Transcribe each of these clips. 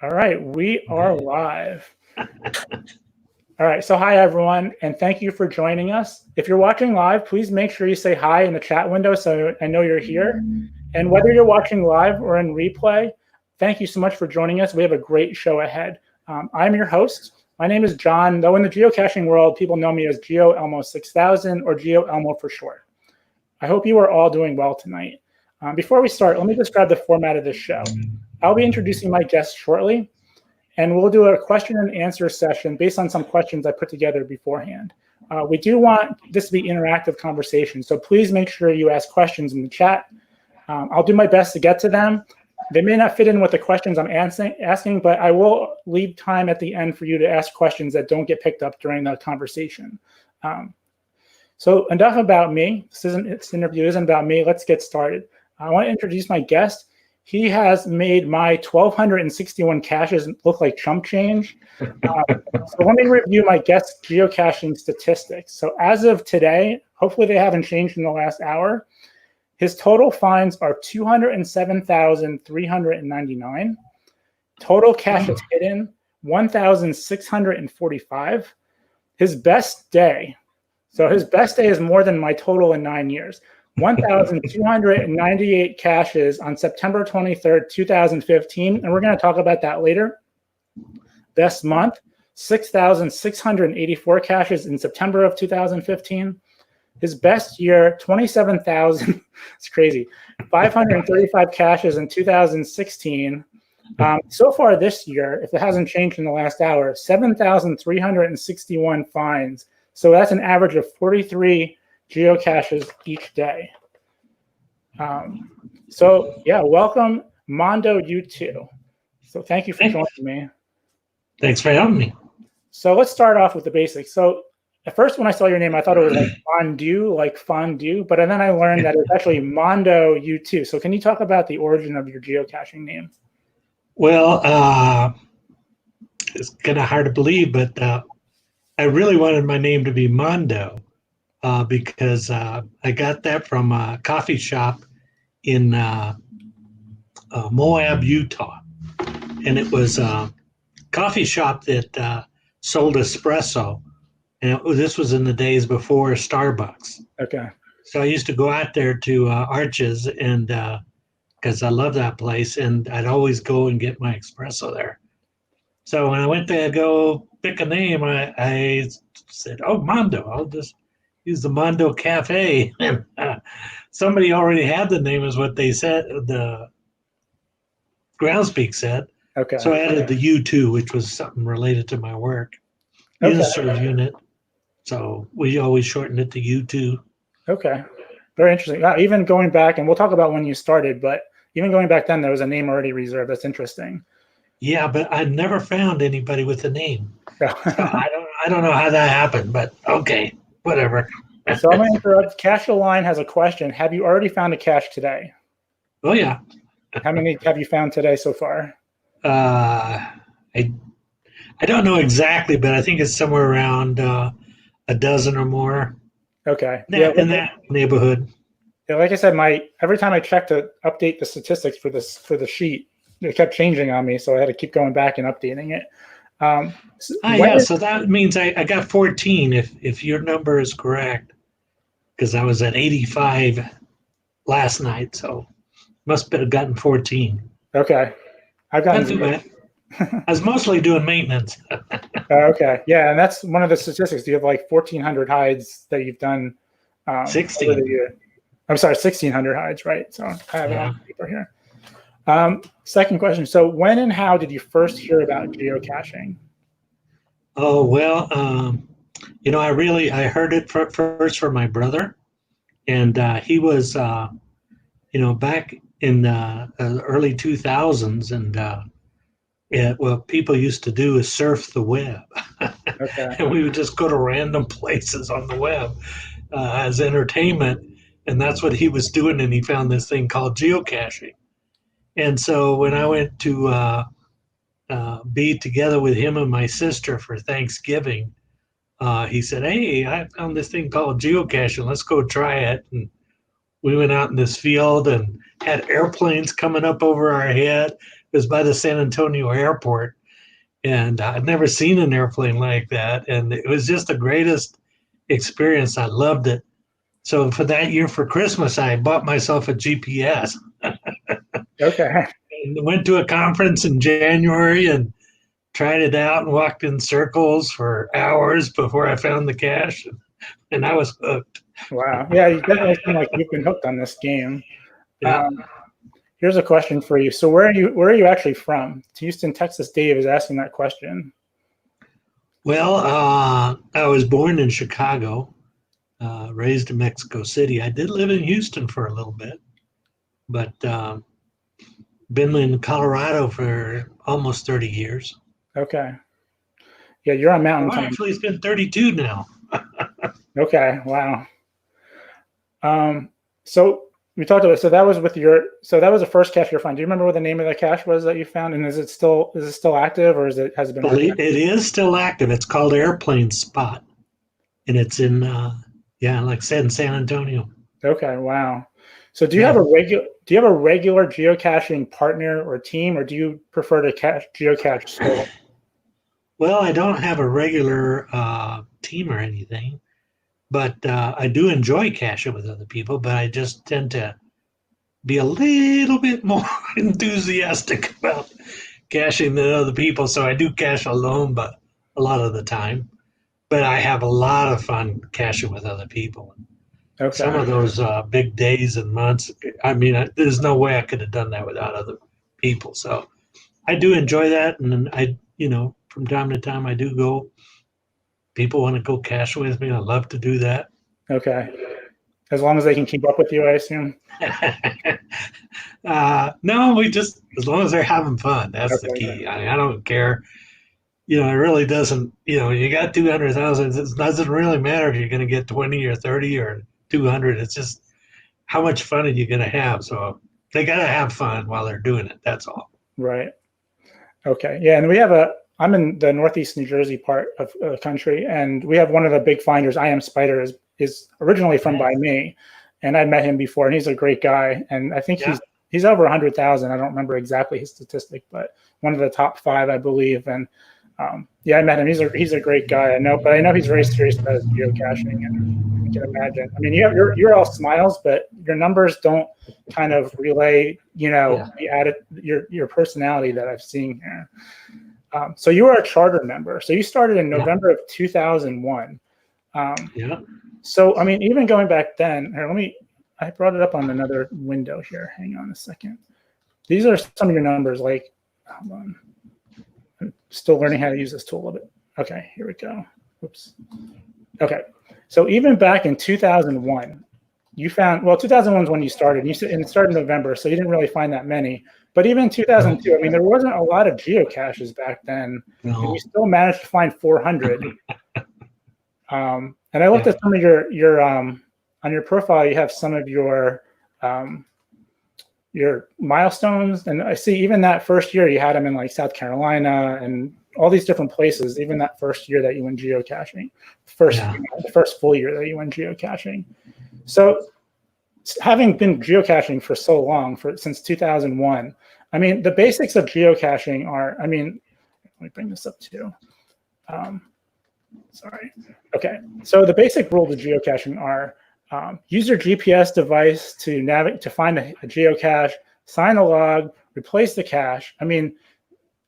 All right, we are live. All right, so hi everyone, and thank you for joining us. If you're watching live, please make sure you say hi in the chat window so I know you're here. And whether you're watching live or in replay, thank you so much for joining us. We have a great show ahead. I'm your host. My name is John, though in the geocaching world, people know me as Geo Elmo 6000 or Geo Elmo for short. I hope you are all doing well tonight. Before we start, let me describe the format of this show. I'll be introducing my guests shortly, and we'll do a question and answer session based on some questions I put together beforehand. We do want this to be interactive conversation, so please make sure you ask questions in the chat. I'll do my best to get to them. They may not fit in with the questions I'm asking, but I will leave time at the end for you to ask questions that don't get picked up during the conversation. So enough about me. This interview isn't about me. Let's get started. I want to introduce my guest. He has made my 1,261 caches look like chump change. So let me review my guest's geocaching statistics. So as of today, hopefully they haven't changed in the last hour. His total finds are 207,399. Total caches hidden, 1,645. His best day. So his best day is more than my total in 9 years. 1,298 caches on September 23rd, 2015, and we're going to talk about that later. Best month, 6,684 caches in September of 2015. His best year, 27,000, it's crazy, 535 caches in 2016. So far this year, if it hasn't changed in the last hour, 7,361 finds. So that's an average of 43 geocaches each day. So yeah, welcome mondou2. So thank you for joining me. Thanks for having me. So let's start off with the basics. So at first when I saw your name, I thought it was like mondou, like fondue, but then I learned that it's actually mondou2. So can you talk about the origin of your geocaching name? Well, it's kind of hard to believe, but I really wanted my name to be Mondo. Because I got that from a coffee shop in Moab, Utah. And it was a coffee shop that sold espresso. And this was in the days before Starbucks. Okay. So I used to go out there to Arches and because I love that place. And I'd always go and get my espresso there. So when I went to go pick a name, I said, oh, Mondo, I'll just use the Mondo Cafe. And somebody already had the name is what they said, the Groundspeak said. Okay. So I added the U2, which was something related to my work. Uniserve unit. So we always shortened it to U2. Okay. Very interesting. Even going back, and we'll talk about when you started, but even going back then, there was a name already reserved. That's interesting. Yeah, but I never found anybody with a name. So I don't know how that happened, but okay. Whatever. So I'm going to interrupt. Cache the Line has a question. Have you already found a cache today? Oh, yeah. How many have you found today so far? I don't know exactly, but I think it's somewhere around a dozen or more. Okay. In that neighborhood. Yeah, like I said, every time I checked to update the statistics for the sheet, it kept changing on me, so I had to keep going back and updating it. So that means I got 14 if your number is correct, because I was at 85 last night, so must have gotten 14. Okay, I've gotten. I was mostly doing maintenance. Okay, yeah, and that's one of the statistics. You have like 1,400 hides that you've done. 16. Over the year. I'm sorry, 1,600 hides, right? So I have it on paper here. Second question. So when and how did you first hear about geocaching? Oh, well, I heard it first from my brother. And he was, back in the early 2000s. And what people used to do is surf the web. Okay. And we would just go to random places on the web as entertainment. And that's what he was doing. And he found this thing called geocaching. And so when I went to be together with him and my sister for Thanksgiving, he said, hey, I found this thing called geocaching. Let's go try it. And we went out in this field and had airplanes coming up over our head. was by the San Antonio airport, and I'd never seen an airplane like that, and it was just the greatest experience. I loved it. So for that year for Christmas, I bought myself a GPS Okay. and went to a conference in January and tried it out and walked in circles for hours before I found the cache, and I was hooked. Wow. Yeah, you definitely seem like you've been hooked on this game. Yeah. Here's a question for you. So where are you actually from? Houston, Texas. Dave is asking that question. Well, I was born in Chicago, raised in Mexico City. I did live in Houston for a little bit, but been in Colorado for almost 30 years. Okay. Yeah, you're on Mountain Oh, Time. actually, it's been 32 now. Okay. Wow. So we talked about, so that was the first cache you found. Do you remember what the name of the cache was that you found? And is it still active, or has it been? It is still active. It's called Airplane Spot, and it's in like I said, in San Antonio. Okay. Wow. So do you have a regular geocaching partner or team, or do you prefer to geocache solo? Well, I don't have a regular team or anything, but I do enjoy caching with other people. But I just tend to be a little bit more enthusiastic about caching than other people. So I do cache alone, but a lot of the time. But I have a lot of fun caching with other people. Okay. Some of those big days and months, I mean, there's no way I could have done that without other people. So I do enjoy that. And from time to time I do go. People want to go cache with me. I love to do that. Okay. As long as they can keep up with you, I assume. No, as long as they're having fun, that's the key. I don't care. It really doesn't, you got 200,000. It doesn't really matter if you're going to get 20 or 30 or 200. It's just how much fun are you going to have? So they got to have fun while they're doing it. That's all. Right. Okay. Yeah. And I'm in the Northeast New Jersey part of the country, and we have one of the big finders. I Am Spider is originally from by me, and I'd met him before, and he's a great guy. And I think he's over 100,000. I don't remember exactly his statistic, but one of the top 5, I believe. And I met him. He's a great guy. I know he's very serious about his geocaching, and you can imagine. I mean, you're all smiles, but your numbers don't kind of relay, your personality that I've seen here. So you are a charter member. So you started in November of 2001. So, I mean, even going back then, I brought it up on another window here. Hang on a second. These are some of your numbers. Hold on. I'm still learning how to use this tool a little bit. Okay, here we go. Oops. Okay. So even back in 2001, you found, 2001 is when you started. And it started in November, so you didn't really find that many. But even in 2002, I mean, there wasn't a lot of geocaches back then. No. And you still managed to find 400. And I looked at some of your on your profile. You have some of your milestones, and I see even that first year you had them in like South Carolina and all these different places. Even that first year that you went geocaching, the first full year that you went geocaching. So, having been geocaching for so long, since 2001, I mean, the basics of geocaching are. I mean, let me bring this up too. Sorry. Okay. So the basic rules of geocaching are use your GPS device to find a geocache, sign a log, replace the cache. I mean,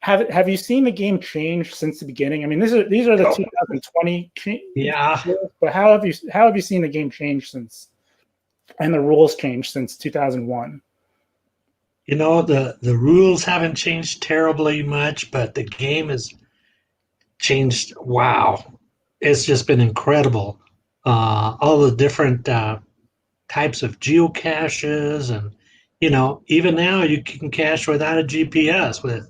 have you seen the game change since the beginning? I mean, these are the 2020. Yeah. But how have you seen the game change since, and the rules changed since 2001? The rules haven't changed terribly much, but the game has changed. Wow. It's just been incredible. All the different types of geocaches, and even now you can cache without a GPS. With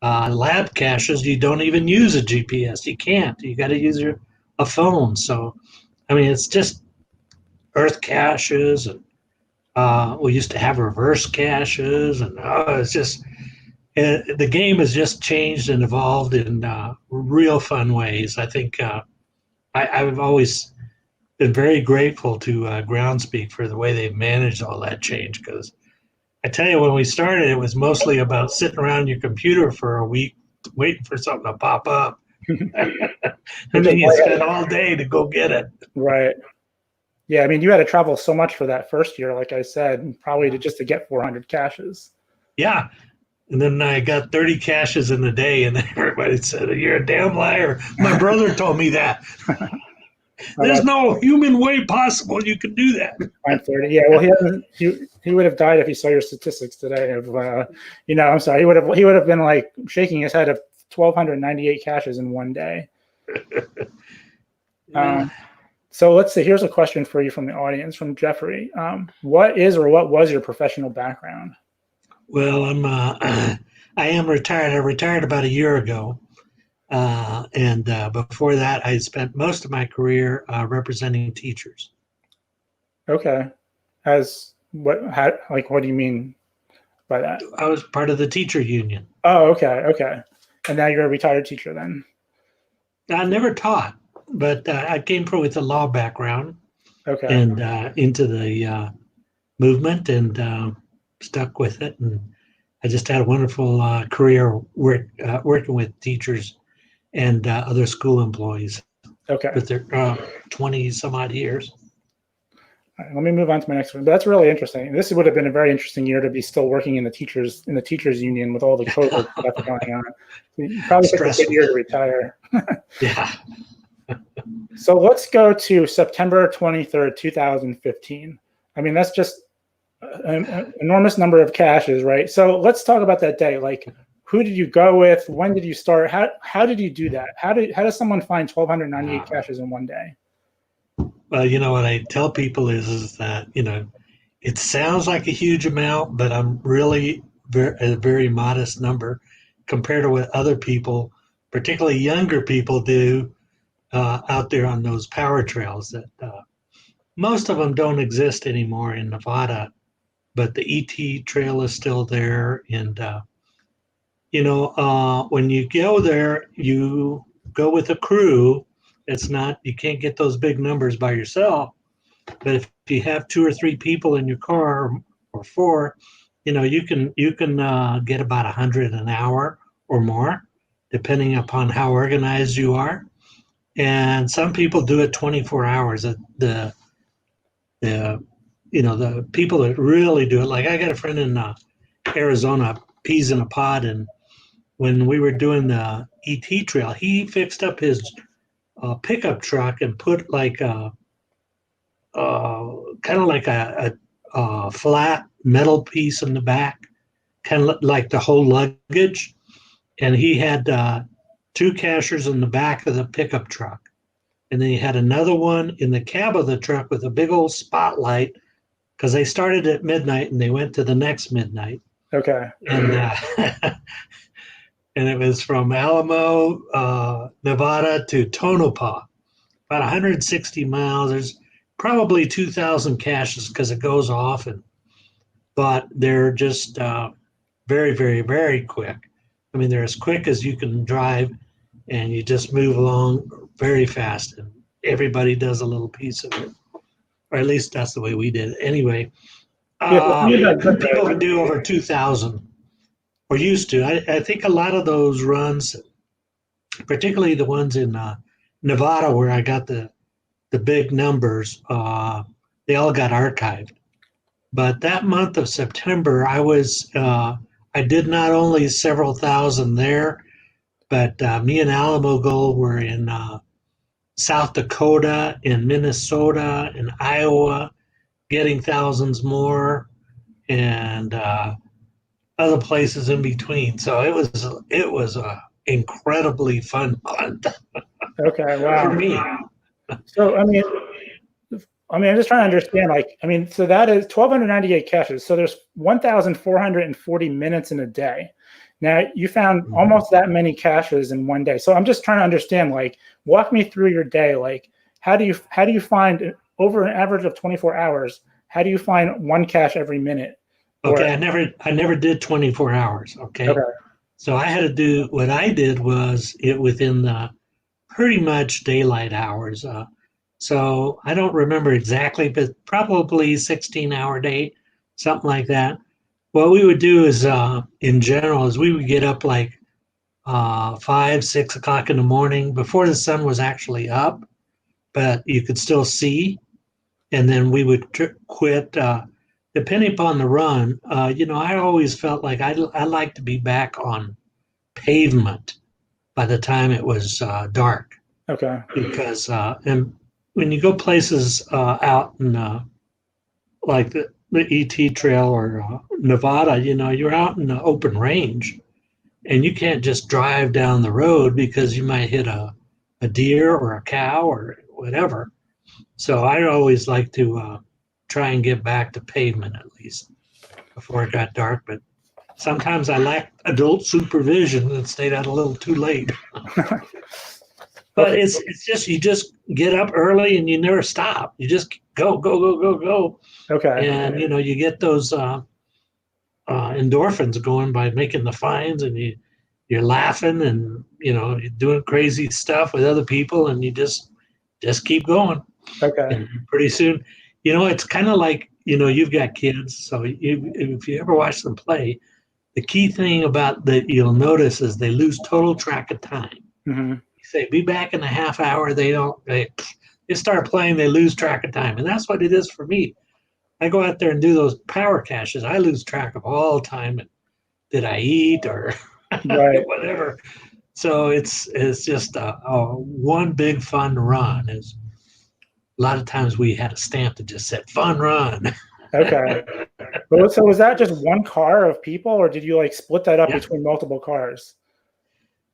lab caches, you don't even use a GPS. You can't. You got to use a phone. So, I mean, it's just earth caches, and we used to have reverse caches, and it's just the game has just changed and evolved in real fun ways. I think I've always been very grateful to Groundspeak for the way they've managed all that change, because I tell you, when we started, it was mostly about sitting around your computer for a week, waiting for something to pop up. And then you spend all day to go get it. Right. Yeah, I mean, you had to travel so much for that first year, like I said, probably just to get 400 caches. Yeah. And then I got 30 caches in a day, and everybody said, "You're a damn liar." My brother told me that. There's no human way possible you can do that. Find 30. Yeah, well, he would have died if he saw your statistics today. Of I'm sorry, he would have been like shaking his head of 1,298 caches in one day. So let's see. Here's a question for you from the audience, from Jeffrey. What is or what was your professional background? Well, I am retired. I retired about a year ago. And before that, I spent most of my career representing teachers. Okay. What do you mean by that? I was part of the teacher union. Oh, okay. Okay. And now you're a retired teacher then? I never taught, but I came from with a law background. Okay. And into the movement and stuck with it. And I just had a wonderful career working with teachers and other school employees. Okay. With their 20 some odd years. All right, let me move on to my next one. But that's really interesting. This would have been a very interesting year to be still working in the teachers union with all the COVID stuff going on. You probably took a good year to retire. Yeah. So let's go to September 23rd, 2015. I mean, that's just an enormous number of caches, right? So let's talk about that day. Like, who did you go with? When did you start? How did you do that? How does someone find 1,298 caches in one day? Well, what I tell people is that, it sounds like a huge amount, but I'm really a very modest number compared to what other people, particularly younger people, do out there on those power trails that most of them don't exist anymore in Nevada, but the ET trail is still there. And, when you go there, you go with a crew. You can't get those big numbers by yourself. But if you have 2 or 3 people in your car or 4, you can get about 100 an hour or more, depending upon how organized you are. And some people do it 24 hours. The people that really do it, like I got a friend in Arizona, peas in a pod, and when we were doing the ET trail, he fixed up his pickup truck and put like kind of like a flat metal piece in the back, kind of like the whole luggage. And he had 2 cachers in the back of the pickup truck. And then he had another one in the cab of the truck with a big old spotlight, because they started at midnight and they went to the next midnight. Okay. And and it was from Alamo, Nevada to Tonopah, about 160 miles. There's probably 2,000 caches because it goes off, but they're just very, very, very quick. I mean, they're as quick as you can drive, and you just move along very fast, and everybody does a little piece of it, or at least that's the way we did it. Anyway, people can do over 2,000. Or used to. I think a lot of those runs, particularly the ones in Nevada where I got the big numbers, they all got archived. But that month of September, I did not only several thousand there, but me and Alamo Bowl were in South Dakota, in Minnesota, in Iowa, getting thousands more, and other places in between. So it was a incredibly fun month. Okay, wow. For me. So I mean, I'm just trying to understand. So that is 1,298 caches. So there's 1,440 minutes in a day. Now you found almost that many caches in one day. So I'm just trying to understand. Walk me through your day. How do you find, over an average of 24 hours? How do you find one cache every minute? Okay, I never did 24 hours. Okay. So I had to do, what I did was within the pretty much daylight hours. So I don't remember exactly, but probably 16-hour day, something like that. what we would do is, in general, is we would get up like 5, 6 o'clock in the morning before the sun was actually up, but you could still see. And then we would quit, depending upon the run. I always felt like I like to be back on pavement by the time it was dark, Okay. because and when you go places out in like the ET Trail or Nevada, you're out in the open range, and you can't just drive down the road because you might hit a deer or a cow or whatever. So I always like to try and get back to pavement at least before it got dark. But sometimes I lacked adult supervision and stayed out a little too late. But Okay. it's just, you just get up early and you never stop. You just go, go, go, go, go. Okay. And you get those endorphins going by making the finds, and you're laughing, and you're doing crazy stuff with other people, and you just keep going. Okay. And pretty soon, it's kind of like, you've got kids, so if you ever watch them play, the key thing about that you'll notice is they lose total track of time. Hmm. You say, be back in a half hour, they start playing, they lose track of time. And that's what it is for me. I go out there and do those power caches, I lose track of all time. Did I eat or Right. whatever? So it's just a one big fun run. Is a lot of times we had a stamp that just said "fun run." Okay. Well, so was that just one car of people, or did you like split that up Yeah. between multiple cars?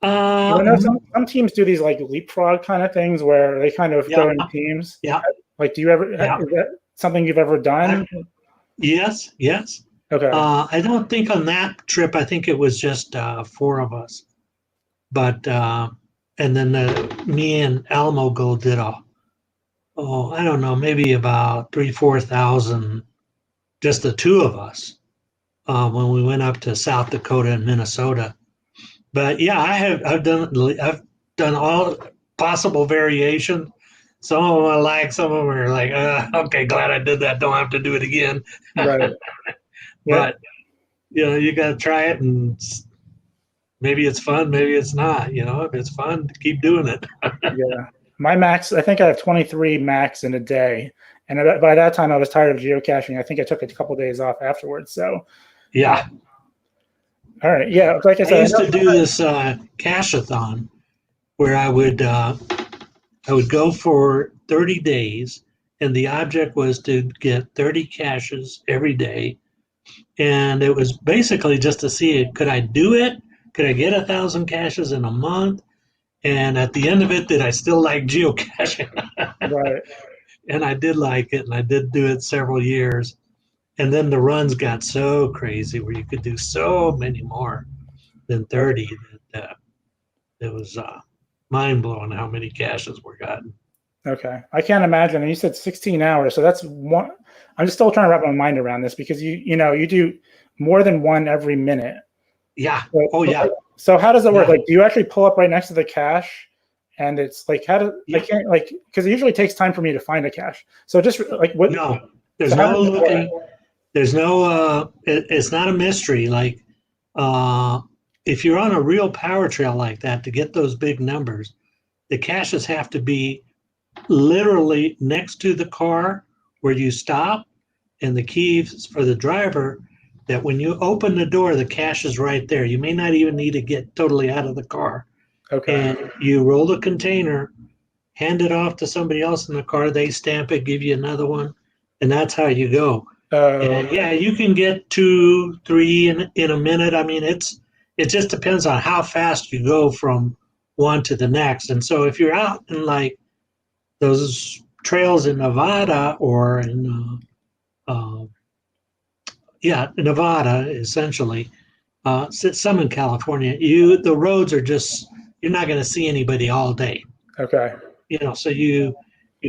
Uh, 'Cause I know some teams do these like leapfrog kind of things where they kind of go yeah, in teams. yeah, Like, do you ever, yeah. is that something you've ever done? Yes, yes. Okay. I don't think on that trip. I think it was just 4 of us. But and then me and Alamo Bowl did I don't know, maybe about 3,000, 4,000, just the two of us, when we went up to South Dakota and Minnesota. But yeah, I've done all possible variations. Some of them I like, some of them are like, okay, glad I did that. Don't have to do it again. Right. Yeah. But you got to try it, and maybe it's fun, maybe it's not. If it's fun, keep doing it. Yeah. My max, I think I have 23 max in a day. And by that time, I was tired of geocaching. I think I took a couple of days off afterwards. So, Yeah, all right. Yeah. Like I I said, used to do this cache-a-thon where I would go for 30 days, and the object was to get 30 caches every day. And it was basically just to see, could I do it? Could I get 1,000 caches in a month? And at the end of it, did I still like geocaching? right. And I did like it, and I did do it several years. And then the runs got so crazy where you could do so many more than 30 that it was mind blowing how many caches were gotten. Okay. I can't imagine. And you said 16 hours. So that's one. I'm just still trying to wrap my mind around this because you do more than one every minute. Yeah. So, Oh, yeah. So how does it work? Yeah. Like, do you actually pull up right next to the cache? And it's like, how do I can't like, because it usually takes time for me to find a cache. So just like what? No, there's So no looking. There's no. It's not a mystery. Like, if you're on a real power trail like that, to get those big numbers, the caches have to be literally next to the car where you stop, and the keys for the driver, that when you open the door, the cache is right there. You may not even need to get totally out of the car. Okay. And you roll the container, hand it off to somebody else in the car, they stamp it, give you another one, and that's how you go. And yeah, you can get 2, 3 in a minute. I mean, it just depends on how fast you go from one to the next. And so if you're out in like those trails in Nevada or in Nevada, essentially, some in California, the roads are just, you're not going to see anybody all day. Okay. So you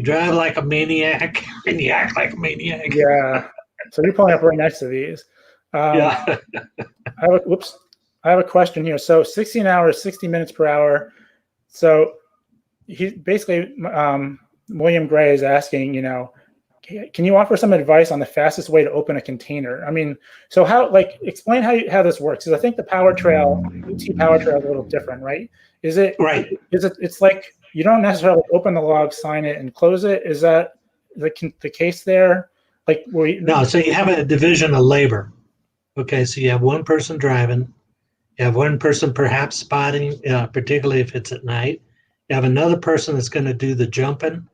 drive like a maniac and you act like a maniac. Yeah. So you're pulling up right next to these. Yeah. I have a question here. So 16 hours, 60 minutes per hour. So he basically, William Gray is asking, can you offer some advice on the fastest way to open a container? I mean, so how, like, explain how this works. Because I think the power trail, ET power trail is a little different, right? Is it, Right. it's like you don't necessarily open the log, sign it, and close it? Is that the case there? Like, No, so you have a division of labor. Okay, so you have one person driving, you have one person perhaps spotting, particularly if it's at night. You have another person that's going to do the jumping.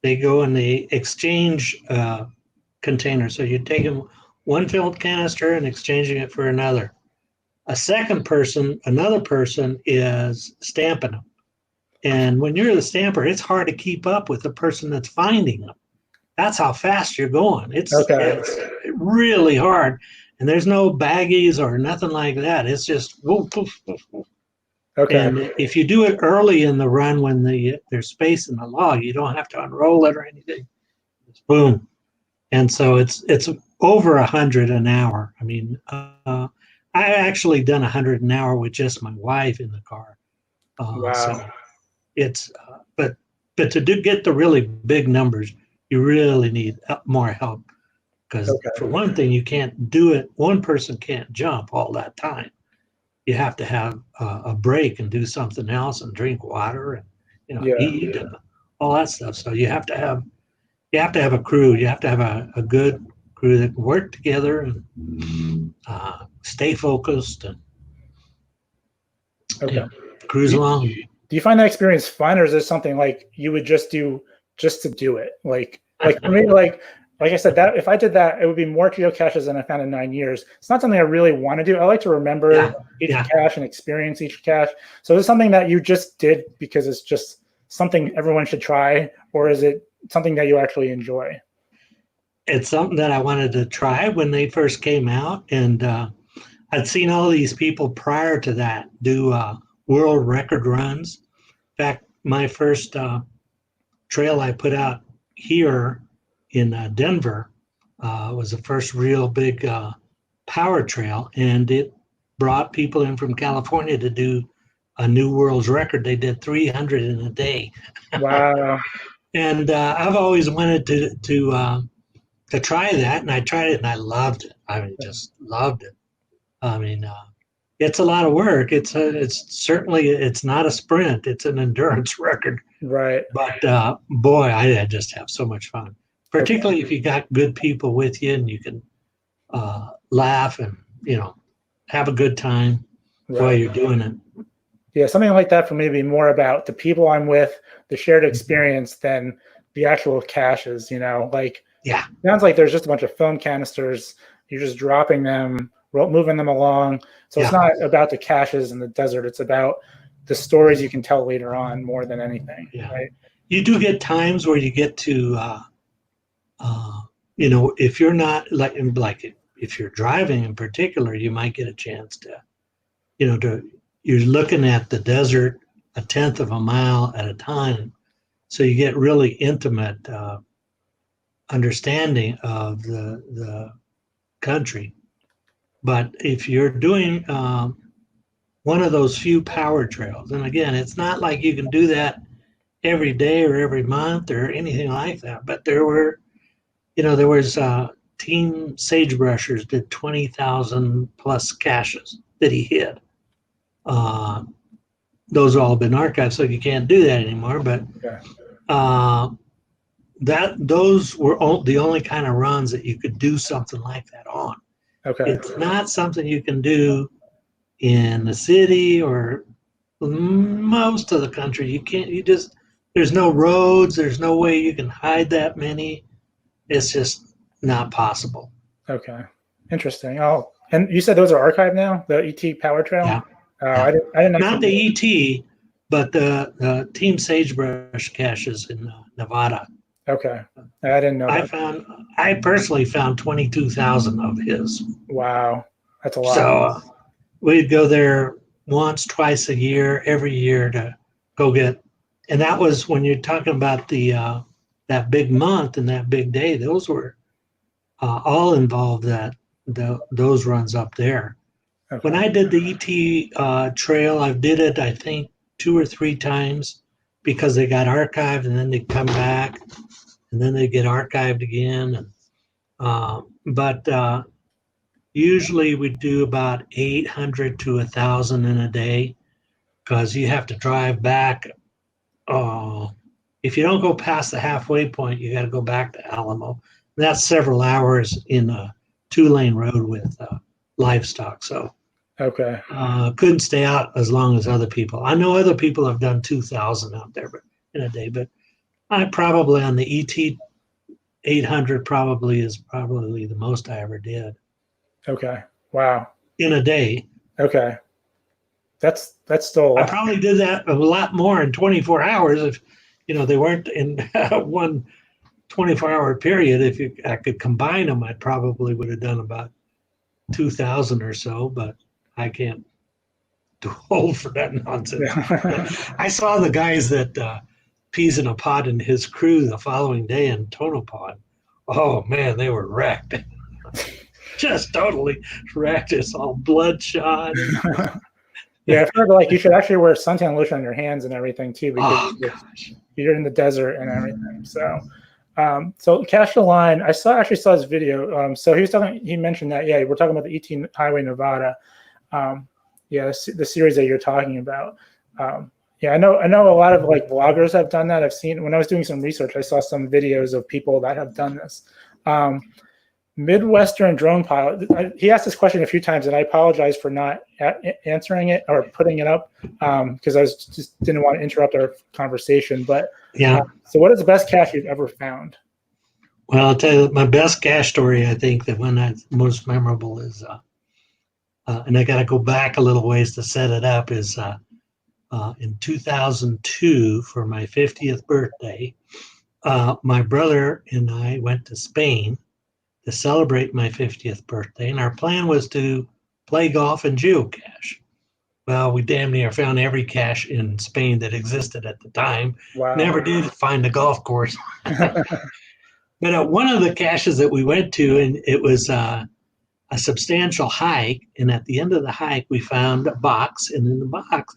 They go in the exchange container. So you're taking one filled canister and exchanging it for another. A second person, another person is stamping them. And when you're the stamper, it's hard to keep up with the person that's finding them. That's how fast you're going. It's really hard. And there's no baggies or nothing like that. It's just whoop, woof, woof, woof. Okay. And if you do it early in the run when there's space in the log, you don't have to unroll it or anything. It's boom. And so it's over 100 an hour. I mean, I actually done 100 an hour with just my wife in the car. Wow. So it's but to get the really big numbers, you really need more help. Because for one thing, you can't do it. One person can't jump all that time. You have to have a break and do something else and drink water and eat and all that stuff. So you have to have a crew. You have to have a good crew that can work together and stay focused and cruise along. Do you find that experience fun, or is it something like you would just do just to do it? Like for me, like I said, that if I did that, it would be more geocaches than I found in 9 years. It's not something I really want to do. I like to remember each cache and experience each cache. So is it something that you just did because it's just something everyone should try, or is it something that you actually enjoy? It's something that I wanted to try when they first came out, and I'd seen all these people prior to that do world record runs. In fact, my first trail I put out here in Denver was the first real big power trail, and it brought people in from California to do a new world's record. They did 300 in a day. Wow. And I've always wanted to try that, and I tried it and I loved it. I mean, just loved it. I mean, it's a lot of work. It's certainly, it's not a sprint. It's an endurance record. Right. But boy, I just have so much fun. Particularly if you got good people with you and you can laugh and have a good time while you're doing it. Yeah, something like that for me would be more about the people I'm with, the shared experience, than the actual caches. Sounds like there's just a bunch of foam canisters. You're just dropping them, moving them along. So it's not about the caches in the desert. It's about the stories you can tell later on more than anything. Yeah. Right? You do get times where you get to if you're not like if you're driving in particular, you might get a chance to you're looking at the desert a tenth of a mile at a time, so you get really intimate understanding of the country. But if you're doing one of those few power trails, and again, it's not like you can do that every day or every month or anything like that, but there was Team Sagebrushers did 20,000 plus caches that he hit. Those have all been archived, so you can't do that anymore. But those were the only kind of runs that you could do something like that on. Okay. It's not something you can do in the city or most of the country. You can't. There's no roads. There's no way you can hide that many. It's just not possible. Okay. Interesting. Oh, and you said those are archived now, the ET Power Trail? Yeah. I didn't Not the ET, but the Team Sagebrush caches in Nevada. Okay. I didn't know that. I personally found 22,000 of his. Wow. That's a lot. So we'd go there once, twice a year, every year to go get, and that was when you're talking about that big month and that big day. Those were all involved those runs up there. Okay. When I did the ET trail, I did it, I think, 2 or 3 times because they got archived and then they'd come back and then they get archived again. And but usually we do about 800 to 1,000 in a day, because you have to drive back. If you don't go past the halfway point, you got to go back to Alamo. That's several hours in a 2-lane road with livestock. So Okay. couldn't stay out as long as other people. I know other people have done 2,000 out there in a day, but I probably on the ET 800 probably is probably the most I ever did. Okay. Wow. In a day. Okay. That's still a lot. I probably did that a lot more in 24 hours if, they weren't in one 24-hour period. If I could combine them, I probably would have done about 2,000 or so, but I can't do old for that nonsense. Yeah. I saw the guys that peas in a pod in his crew the following day in Tonopah. Oh man, they were wrecked. Just totally wrecked. It's all bloodshot. Yeah, I've heard like you should actually wear suntan lotion on your hands and everything too, because you're in the desert and everything. So, so Cache the Line, I actually saw his video. So he mentioned that, yeah, we're talking about the 18 Highway Nevada. Yeah, the series that you're talking about. Yeah, I know a lot of like bloggers have done that. I've seen, when I was doing some research, I saw some videos of people that have done this. Midwestern drone pilot. He asked this question a few times, and I apologize for not answering it or putting it up because I just didn't want to interrupt our conversation. But yeah. So, what is the best cache you've ever found? Well, I'll tell you my best cache story. I think the one that's most memorable is, and I got to go back a little ways to set it up. Is in 2002 for my 50th birthday, my brother and I went to Spain to celebrate my 50th birthday, and our plan was to play golf and geocache. Well, we damn near found every cache in Spain that existed at the time. Wow. Never did find a golf course. But one of the caches that we went to, and it was a substantial hike, and at the end of the hike, we found a box, and in the box,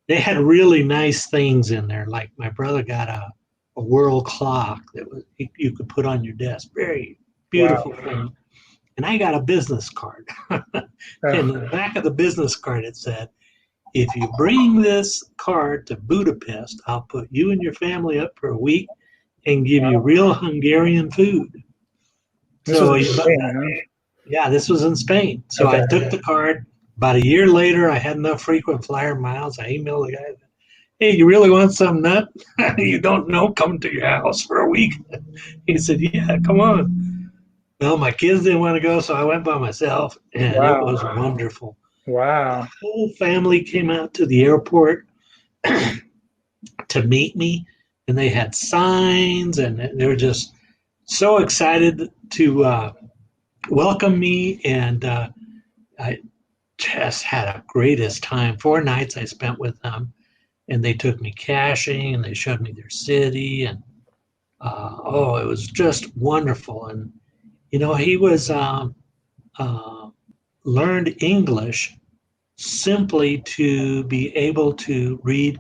they had really nice things in there. Like my brother got a world clock that you could put on your desk. Very beautiful thing. And I got a business card. In the back of the business card, it said, if you bring this card to Budapest, I'll put you and your family up for a week and give you real Hungarian food. This was in Spain. So I took the card. About a year later, I had enough frequent flyer miles. I emailed the guy, hey, you really want some nut? You don't know, come to your house for a week. He said, yeah, come on. Well, my kids didn't want to go, so I went by myself, and it was wonderful. Wow. The whole family came out to the airport to meet me, and they had signs, and they were just so excited to welcome me, and I just had a greatest time. 4 nights I spent with them, and they took me caching, and they showed me their city, and it was just wonderful. And he was learned English simply to be able to read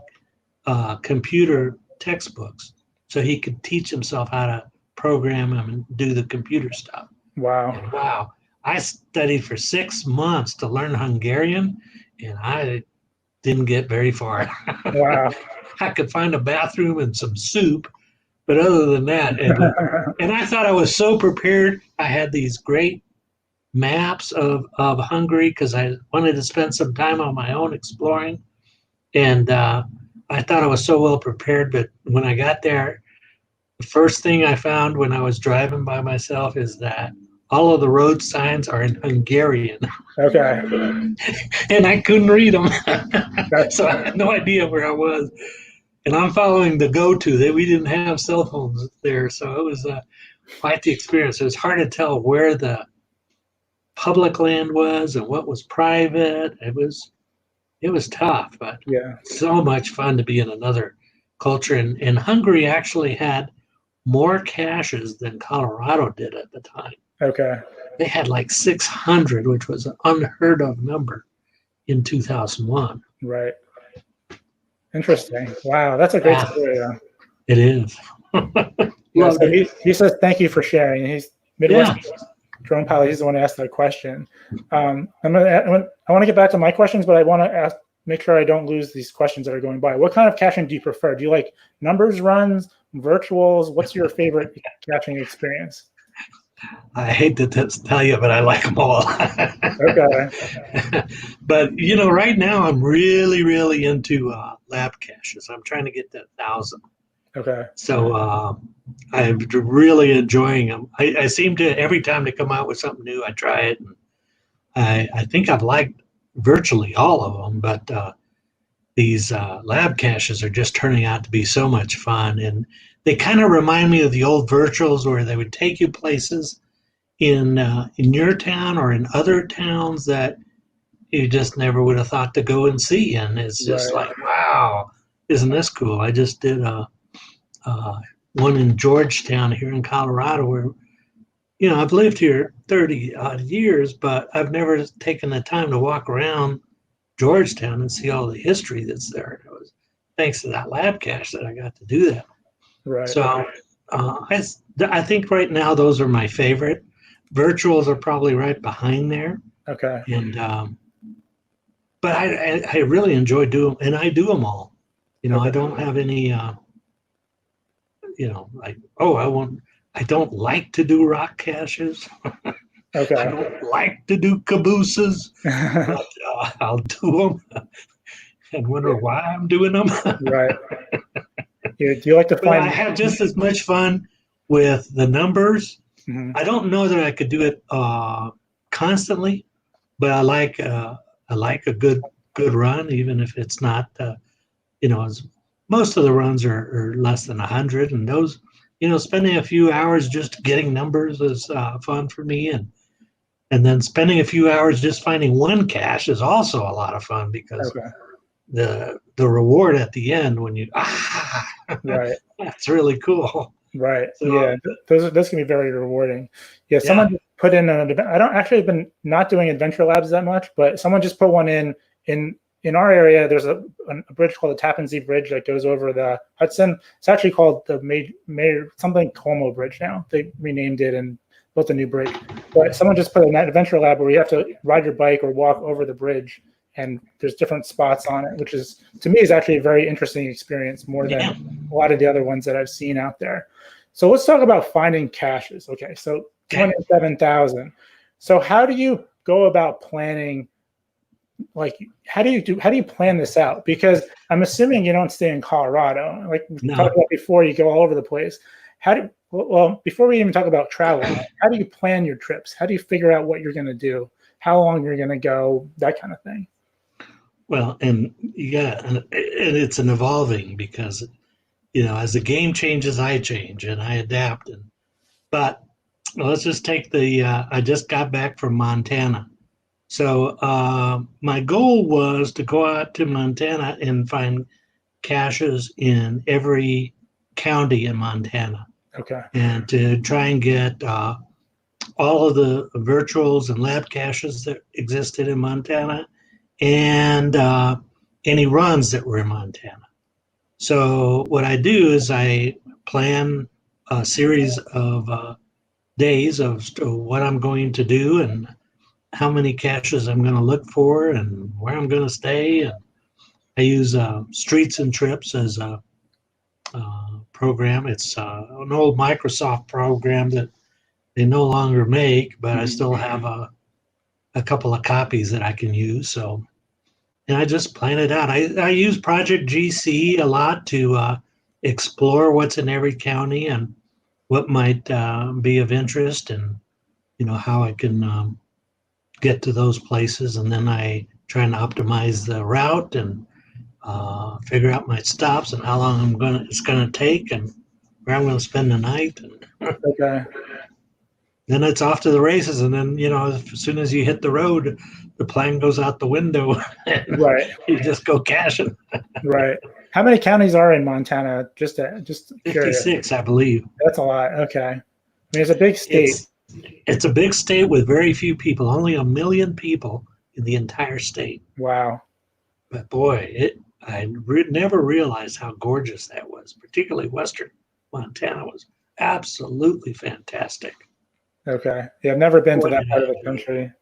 computer textbooks, so he could teach himself how to program them and do the computer stuff. Wow. And wow. I studied for 6 months to learn Hungarian, and I didn't get very far. Wow. I could find a bathroom and some soup, but other than that, and I thought I was so prepared. I had these great maps of Hungary because I wanted to spend some time on my own exploring, and I thought I was so well prepared. But when I got there, the first thing I found when I was driving by myself is that all of the road signs are in Hungarian. Okay. And I couldn't read them. So I had no idea where I was. And I'm following the go-to. We didn't have cell phones there, so it was quite the experience. It was hard to tell where the public land was and what was private. It was tough, but so much fun to be in another culture. And Hungary actually had more caches than Colorado did at the time. Okay. They had like 600, which was an unheard of number in 2001. Right. Interesting. Wow, that's a great story. It is. Yeah, Loved so it. he says thank you for sharing. He's Yeah. Midwest drone pilot. He's the one who asked that question. I want to get back to my questions, but I want to make sure I don't lose these questions that are going by. What kind of caching do you prefer? Do you like numbers runs, virtuals? What's your favorite caching experience? I hate to tell you, but I like them all. Okay. But right now I'm really, really into lab caches. I'm trying to get to 1,000. Okay. So I'm really enjoying them. I seem to every time they come out with something new, I try it. And I think I've liked virtually all of them, but these lab caches are just turning out to be so much fun, and they kind of remind me of the old virtuals where they would take you places in your town or in other towns that you just never would have thought to go and see. And it's just Right. like, wow, isn't this cool? I just did one in Georgetown here in Colorado where, I've lived here 30 odd years, but I've never taken the time to walk around Georgetown and see all the history that's there. It was thanks to that lab cache that I got to do that. Right. So I think right now those are my favorite. Virtuals are probably right behind there. Okay. And but I really enjoy doing, and I do them all. I don't have any like, I don't like to do rock caches. Okay. I don't like to do cabooses, but I'll do them and wonder why I'm doing them. Right. Do you like to But I find? have just as much fun with the numbers. Mhm. I don't know that I could do it constantly, but I like a good run, even if it's not. Most of the runs are less than 100, and those, spending a few hours just getting numbers is fun for me, and then spending a few hours just finding one cache is also a lot of fun because Okay. the reward at the end when you Right. that's really cool. Right. So Yeah. Those can be very rewarding. Yeah. yeah, Someone just put in I don't actually have been not doing adventure labs that much, but someone just put one in our area. There's a bridge called the Tappan Zee Bridge that goes over the Hudson. It's actually called the Mayor something Como Bridge now. They renamed it and built a new bridge. But someone just put an adventure lab where you have to ride your bike or walk over the bridge, and there's different spots on it, which is to me is actually a very interesting experience, more than a lot of the other ones that I've seen out there. So let's talk about finding caches. Okay, so 27,000. So how do you go about planning? Like, how do you plan this out? Because I'm assuming you don't stay in Colorado. Like we talked about before, you go all over the place. Well, before we even talk about travel, how do you plan your trips? How do you figure out what you're going to do? How long you're going to go? That kind of thing. well, and and it's an evolving because as the game changes, I change and I adapt. But let's just take I just got back from Montana. So my goal was to go out to Montana and find caches in every county in Montana, Okay. and to try and get all of the virtuals and lab caches that existed in Montana, and any runs that were in Montana. So what I do is I plan a series of days of what I'm going to do and how many caches I'm going to look for and where I'm going to stay. And I use Streets and Trips as a program. It's an old Microsoft program that they no longer make, but I still have a couple of copies that I can use. So, and I just plan it out. I use Project GC a lot to explore what's in every county and what might be of interest, and how I can get to those places. And then I try and optimize the route and figure out my stops and how long it's gonna take and where I'm gonna spend the night. And Okay. then it's off to the races. And then as soon as you hit the road, the plan goes out the window. And Right. you just go caching. Right. How many counties are in Montana? Just curious. 56, I believe. That's a lot. Okay. I mean, it's a big state. It's a big state with very few people. Only 1 million people in the entire state. Wow. But boy, I never realized how gorgeous that was. Particularly Western Montana was absolutely fantastic. Okay. Yeah, I've never been to that part of the country.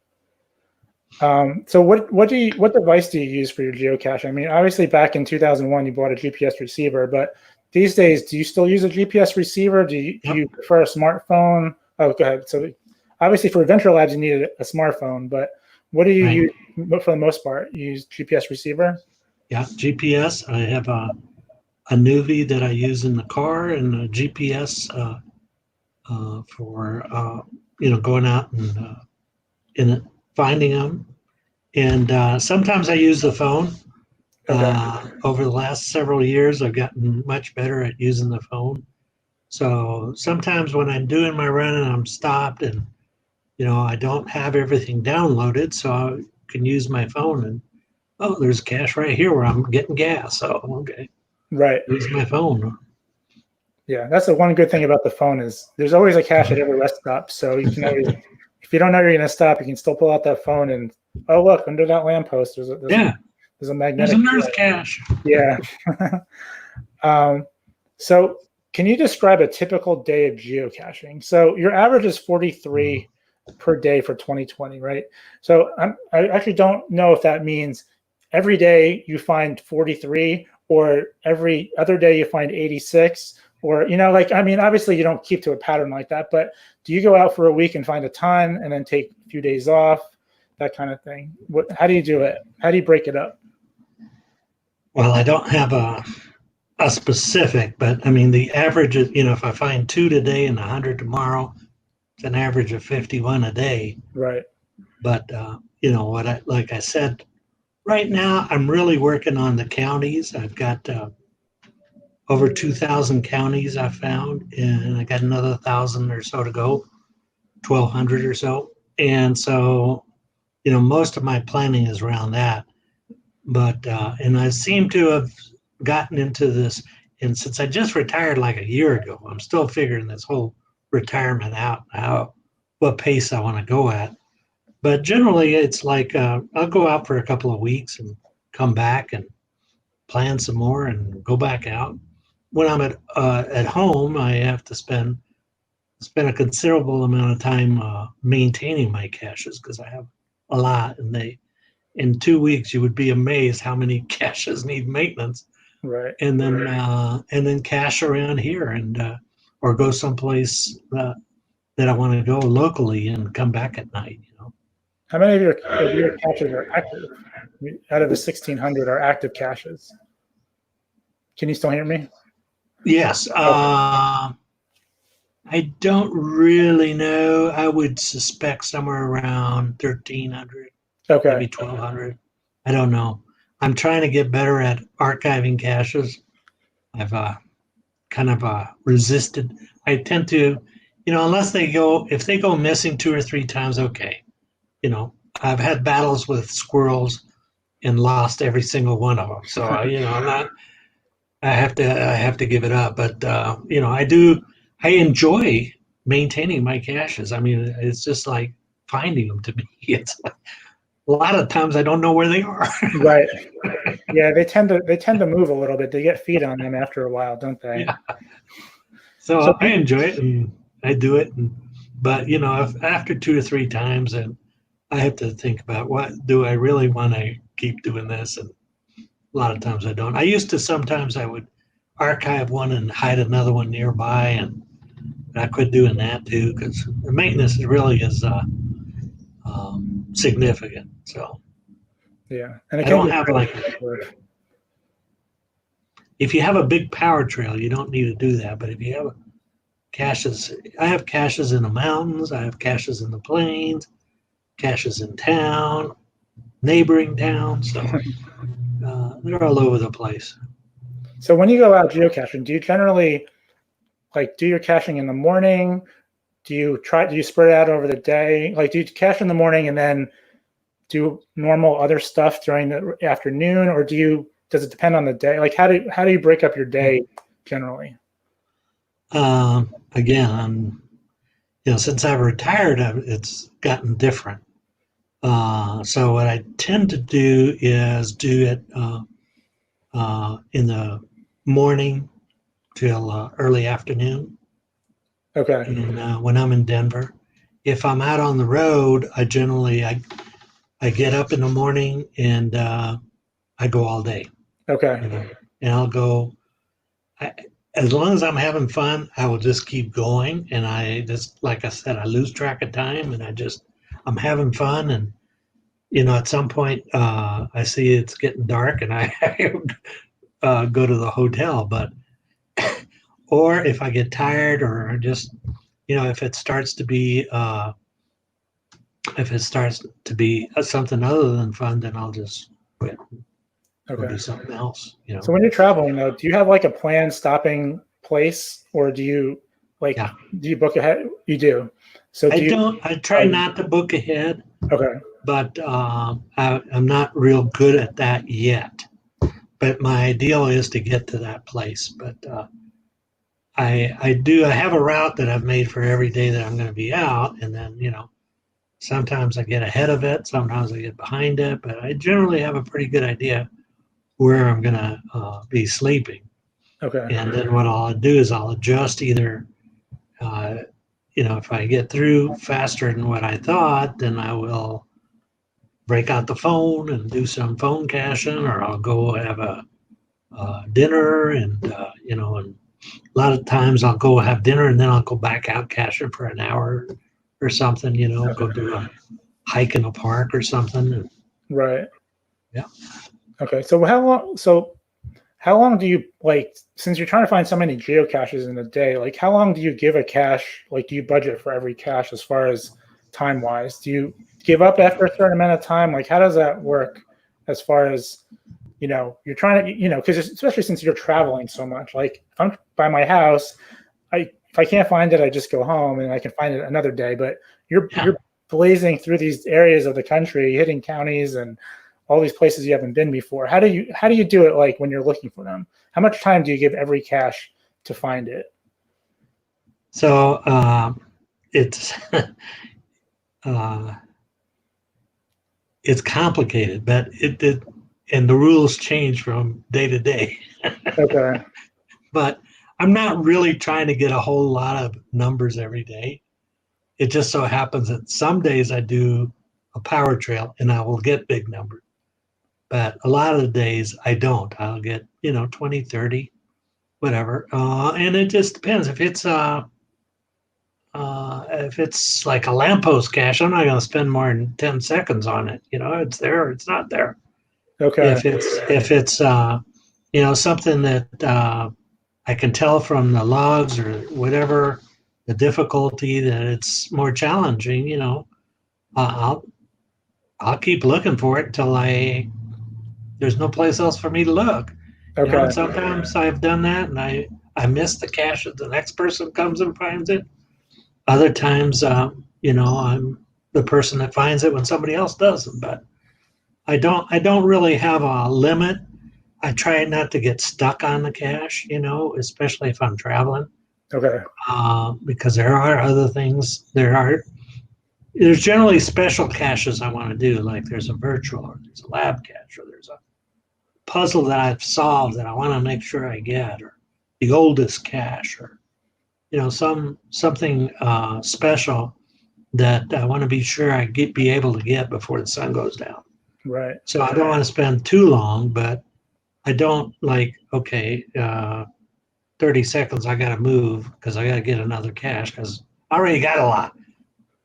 So what device do you use for your geocache? I mean, obviously back in 2001 you bought a GPS receiver, but these days do you still use a GPS receiver? Do you prefer a smartphone? Oh, go ahead. So obviously for Adventure Labs you need a smartphone, but what do you use for the most part? You use GPS receiver? Yeah, GPS. I have a Nuvi that I use in the car, and a GPS for going out and finding them. And sometimes I use the phone. Okay. Over the last several years, I've gotten much better at using the phone. So sometimes when I'm doing my run and I'm stopped and I don't have everything downloaded, so I can use my phone and there's a cache right here where I'm getting gas. So okay, Right. use my phone. Yeah, that's the one good thing about the phone is there's always a cache at every rest stop. So you can always, if you don't know you're going to stop, you can still pull out that phone and look, under that lamppost there's a magnetic. There's an earth cache. Yeah. So can you describe a typical day of geocaching? So your average is 43 per day for 2020, right? So I actually don't know if that means every day you find 43 or every other day you find 86 or, I mean, obviously you don't keep to a pattern like that, but do you go out for a week and find a ton and then take a few days off, that kind of thing? How do you do it? How do you break it up? Well, I don't have a specific, but I mean, the average is, if I find 2 today and 100 tomorrow, it's an average of 51 a day. Right. But, like I said, right now I'm really working on the counties. I've got over 2,000 counties I found, and I got another 1,000 or so to go, 1,200 or so. And so, most of my planning is around that. But, and I seem to have gotten into this, and since I just retired like a year ago, I'm still figuring this whole retirement out, what pace I want to go at. But generally, it's like I'll go out for a couple of weeks and come back and plan some more and go back out. When I'm at home, I have to spend a considerable amount of time maintaining my caches because I have a lot, and in 2 weeks you would be amazed how many caches need maintenance. Right. And then cache around here and or go someplace that I want to go locally and come back at night. How many of your caches are active? Out of the 1,600 are active caches. Can you still hear me? Yes. I don't really know. I would suspect somewhere around 1,300, Okay. maybe 1,200. I don't know. I'm trying to get better at archiving caches. I've kind of resisted. I tend to, if they go missing 2 or 3 times, okay. I've had battles with squirrels and lost every single one of them. So I'm not. I have to give it up. But I enjoy maintaining my caches. I mean, it's just like finding them to me. It's like a lot of times I don't know where they are. Right. Yeah, they tend to move a little bit. They get feet on them after a while, don't they? Yeah. So I enjoy it and I do it, but if after 2 or 3 times, and I have to think about what do I really want to keep doing this, and a lot of times I don't. Sometimes I would archive one and hide another one nearby, and I quit doing that too because the maintenance really is significant. So yeah, and I don't have if you have a big power trail, you don't need to do that. But if you have caches, I have caches in the mountains, I have caches in the plains, caches in town, neighboring towns. So they're all over the place. So when you go out geocaching, do you generally do your caching in the morning? Do you spread it out over the day? Do you cache in the morning and then do normal other stuff during the afternoon, or does it depend on the day? How do you break up your day generally? Again, since I've retired, it's gotten different. So what I tend to do is do it in the morning till early afternoon, Okay. And when I'm in Denver, if I'm out on the road, I get up in the morning and I go all day. Okay. You know, and I'll go. I, as long as I'm having fun, I will just keep going. And I just, like I said, I lose track of time, and I'm having fun. And at some point, I see it's getting dark, and I go to the hotel. But or if I get tired, or just if it starts to be something other than fun, then I'll just quit. Go Okay. do something else. So when you're traveling though, do you have like a planned stopping place, or do you Yeah. book ahead? You do. So I do you? don't. I try not to book ahead, Okay. but I'm not real good at that yet. But my ideal is to get to that place. But I do. I have a route that I've made for every day that I'm going to be out, and then sometimes I get ahead of it, sometimes I get behind it, but I generally have a pretty good idea where I'm going to be sleeping. Okay. And then what I'll do is I'll adjust either. Uh, if I get through faster than what I thought, then I will break out the phone and do some phone caching, or I'll go have a dinner, and and a lot of times I'll go have dinner and then I'll go back out caching for an hour or something. Go do a hike in a park or something. Right. Yeah. Okay. So how long do you since you're trying to find so many geocaches in a day, how long do you give a cache? Do you budget for every cache as far as time wise? Do you give up after a certain amount of time? How does that work as far as, you're trying to, because especially since you're traveling so much, if I'm by my house, if I can't find it, I just go home and I can find it another day. But you're blazing through these areas of the country, hitting counties and all these places you haven't been before. How do you do it when you're looking for them? How much time do you give every cache to find it? So it's it's complicated, but and the rules change from day to day. Okay. But I'm not really trying to get a whole lot of numbers every day. It just so happens that some days I do a power trail and I will get big numbers. But a lot of the days I don't. I'll get, 20, 30, whatever. And it just depends. If it's like a lamppost cache, I'm not going to spend more than 10 seconds on it. It's there or it's not there. Okay. If it's something that I can tell from the logs or whatever the difficulty, that it's more challenging, I'll keep looking for it until there's no place else for me to look. Okay. And sometimes I've done that and I miss the cache that the next person comes and finds it. Other times, I'm the person that finds it when somebody else doesn't. But I don't really have a limit. I try not to get stuck on the cache, especially if I'm traveling, Okay. because there are other things. There's generally special caches I want to do, like there's a virtual, or there's a lab cache, or there's a puzzle that I've solved that I want to make sure I get, or the oldest cache, or something special that I want to be sure I be able to get before the sun goes down. Right. So I don't want to spend too long, but I don't 30 seconds, I got to move because I got to get another cache because I already got a lot.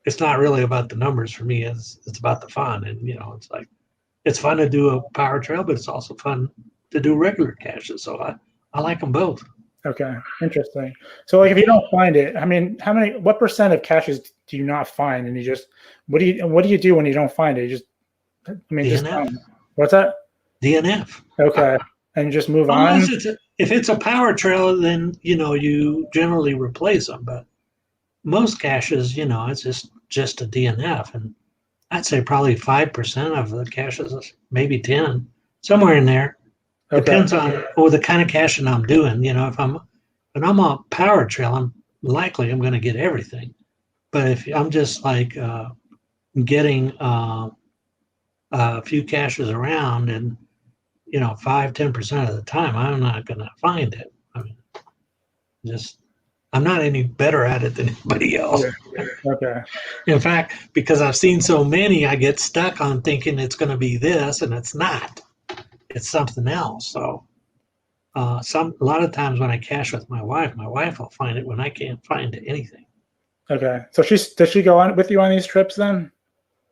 It's not really about the numbers for me. It's about the fun. And, it's fun to do a power trail, but it's also fun to do regular caches. So I like them both. Okay. Interesting. So if you don't find it, what percent of caches do you not find? And what do you do when you don't find it? DNF. What's that? DNF. Okay. And you just move on? If it's a power trail, then, you generally replace them. But most caches, it's just a DNF. And I'd say probably 5% of the caches, maybe 10, somewhere in there. Okay. Depends on the kind of caching I'm doing. If I'm on a power trail, I'm going to get everything. But if I'm just getting a few caches around, and 5-10% of the time, I'm not going to find it. Just I'm not any better at it than anybody else. Yeah. Okay. In fact, because I've seen so many, I get stuck on thinking it's going to be this, and it's not. It's something else. So a lot of times when I cache with my wife will find it when I can't find anything. Okay. So does she go on with you on these trips then?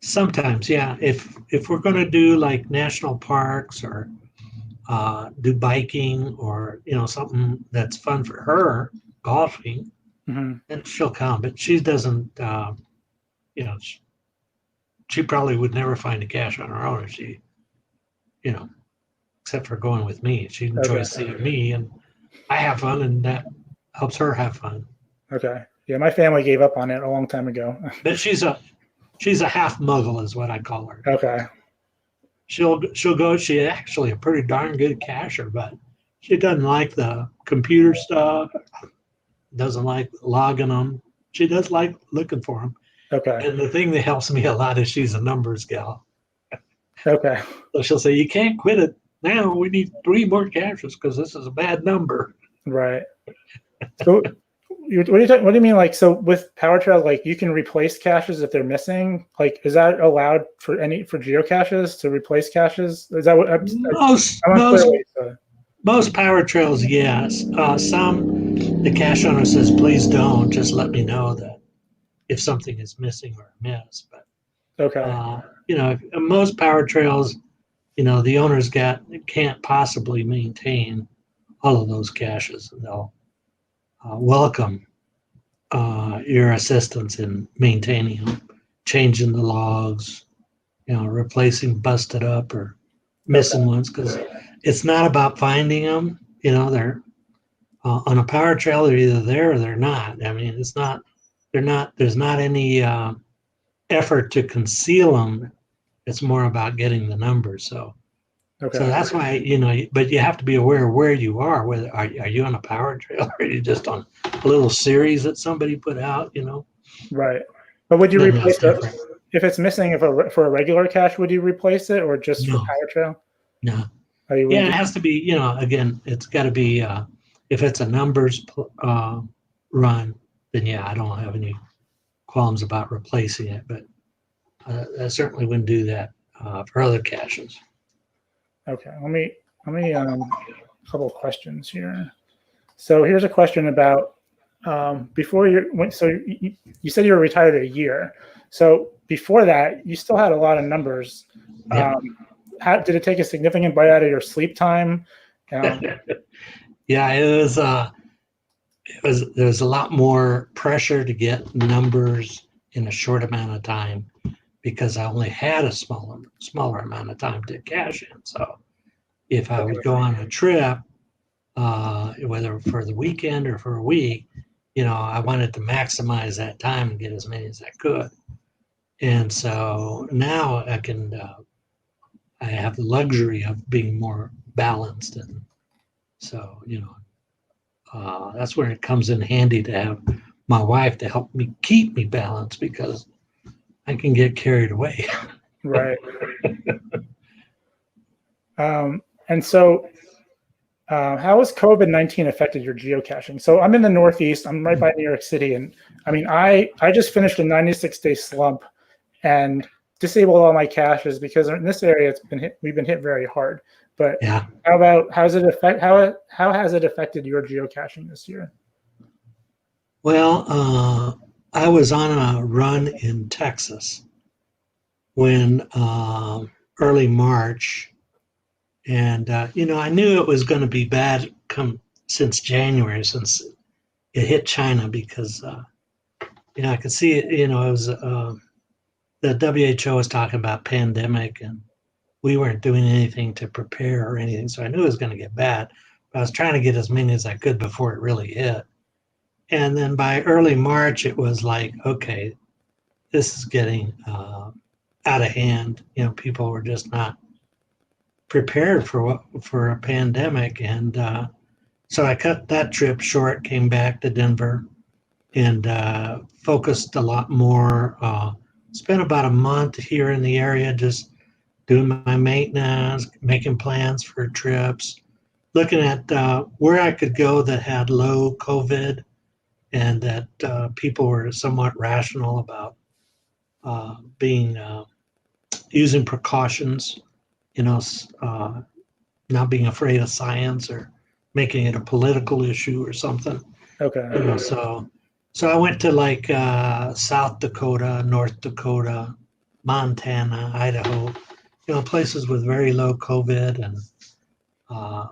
Sometimes, yeah. If we're going to do like national parks or do biking or something that's fun for her, golfing, Hmm. then she'll come. But she doesn't. You know, she probably would never find a cache on her own if she, you know, except for going with me. She Okay. enjoys seeing me, and I have fun, and that helps her have fun. Okay. Yeah, my family gave up on it a long time ago. But she's a half muggle, is what I call her. Okay. She'll go. She's actually a pretty darn good cacher, but she doesn't like the computer stuff. Doesn't like logging them. She does like looking for them. Okay. And the thing that helps me a lot is she's a numbers gal. Okay. So she'll say, "You can't quit it now. We need 3 more caches because this is a bad number." Right. So what do you mean? Like, so with Power Trail, like you can replace caches if they're missing. Like, is that allowed for geocaches to replace caches? Is that what I'm unclear what you said. Most power trails, yes. Some the cache owner says, "Please don't. Just let me know that if something is missing or miss." But Okay. most power trails, the owners can't possibly maintain all of those caches, and they'll welcome your assistance in maintaining them, changing the logs, replacing busted up or missing ones, because it's not about finding them. They're on a power trail. They're either there or they're not. I mean, it's not. They're not. There's not any effort to conceal them. It's more about getting the numbers. So Okay. that's why but you have to be aware of where you are. Whether are you on a power trail or are you just on a little series that somebody put out? Right. But would you Then that's replace it different. if it's missing? For a regular cache, would you replace it or just for No, Power Trail? no. Oh, you Yeah, wouldn't it has to be. Again, it's got to be. If it's a numbers run, then yeah, I don't have any qualms about replacing it. But I certainly wouldn't do that for other caches. Okay. Let me a couple of questions here. So here's a question about before you said you were retired a year. So before that, you still had a lot of numbers. Yeah. Did it take a significant bite out of your sleep time? Yeah, it was. There's a lot more pressure to get numbers in a short amount of time because I only had a smaller amount of time to cache in. So if I would go on a trip, whether for the weekend or for a week, I wanted to maximize that time and get as many as I could. And so now I have the luxury of being more balanced. And so, that's where it comes in handy to have my wife to help me keep me balanced because I can get carried away. Right. And so, how has COVID-19 affected your geocaching? So I'm in the Northeast. I'm right by New York City, and I mean, I just finished a 96-day slump and disabled all my caches because in this area we've been hit very hard. But Yeah. how has it affected your geocaching this year? Well, I was on a run in Texas when early March, and I knew it was going to be bad since January, since it hit China, because I could see it. It was the WHO was talking about pandemic, and we weren't doing anything to prepare or anything, so I knew it was going to get bad. But I was trying to get as many as I could before it really hit. And then by early March, it was like, okay, this is getting out of hand. People were just not prepared for a pandemic, and so I cut that trip short. Came back to Denver and focused a lot more. Spent about a month here in the area, just doing my maintenance, making plans for trips, looking at where I could go that had low COVID and that people were somewhat rational about being using precautions, you know, not being afraid of science or making it a political issue or something. Okay. You know, so I went to like South Dakota, North Dakota, Montana, Idaho, you know, places with very low COVID, and uh,